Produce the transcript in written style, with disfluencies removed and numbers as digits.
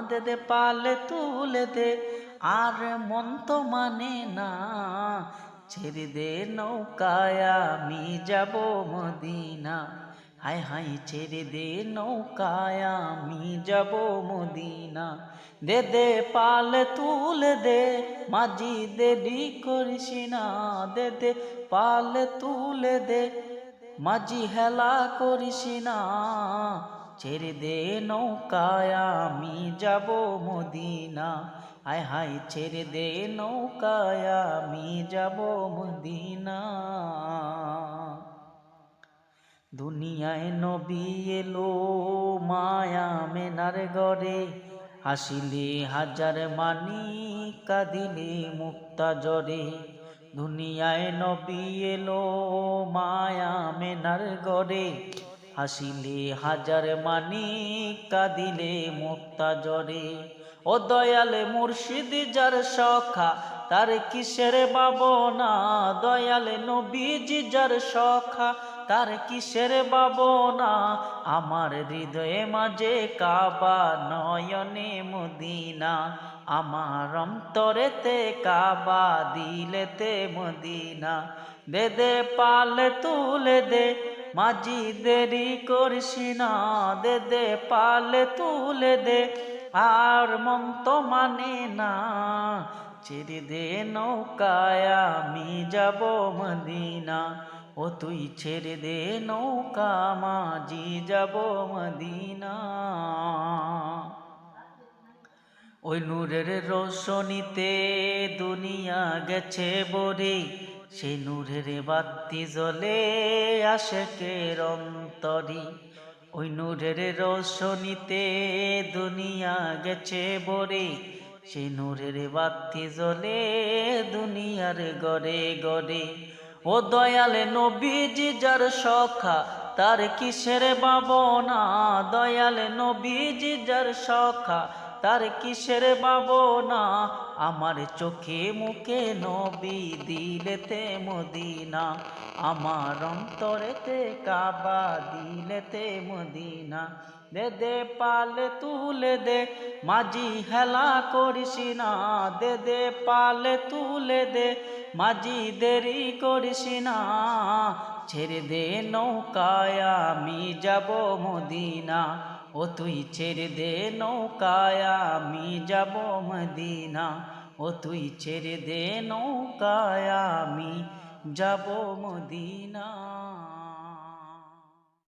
দে দে পালে তুলে দে, আর মন তো মানে না। ছেড়ে দে নৌকায় আমি যাব মদিনা, হায় হায় ছেড়ে দে নৌকায় আমি যাব মদিনা। দে দে পালে তুলে দে, মাঝি দেরি করিস না। দে দে পালে তুলে দে, মাঝি হেলা করিস না। ছেড়ে দে নৌকায় আমি যাব মদিনা, হায় হায় ছেড়ে দে নৌকায় আমি যাব মদিনা। দুনিয়ায় নবী এলো মায়া মেনার গড়ে, হাসিলে হাজার মানি কাঁদিলে মুক্তা জরে। দুনিয়ায় নবী এলো মায়া মেনার গড়ে, হাসিলে হাজার মানি কাঁদিলে মুক্তা জরে। ও দয়াল মুর্শিদ যার সখা, তার কিসের ভাবনা। দয়াল নবীজি যার সখা, তার কিসের ভাবনা। আমার হৃদয়ে মাঝে কাবা, নয়নে মদিনা। আমার অন্তরেতে কাবা, দিলেতে মদিনা। দে দে পালে তুলে দে, মাঝি দেরি করিস না। দে দে পালে তুলে দে, আর মন তো মানে না। ছেড়ে দে নৌকায় আমি যাব মদিনা, ও তুই ছেড়ে দে নৌকা মাঝি যাব মদিনা। ওই নূরের রোশনীতে দুনিয়া গেছে ভরে, সেই নূরের বাতি জ্বলে আশেকের অন্তরে। ওই নূরের রোশনীতে দুনিয়া গেছে ভরে, সেই নূরের বাতি জ্বলে দুনিয়ার গড়ে গড়ে। ও দয়াল নবীজি যার সখা, তার কিসের ভাবনা। দয়াল নবীজি যার সখা, তার কিসের ভাবনা। আমার চোখে মুখে নবী, দিলেতে মদিনা। আমার অন্তরেতে কাবা, দিলেতে মদিনা। দে দে পালে তুলে দে, মাঝি হেলা করিস না। দে দে পালে তুলে দে, মাঝি দেরি করিস না। ছেড়ে দে নৌকায় আমি যাব মদিনা, ও তুই ছেড়ে দে নৌকায় আমি যাব মদিনা। ও তুই ছেড়ে দে নৌকায় আমি যাব মদিনা।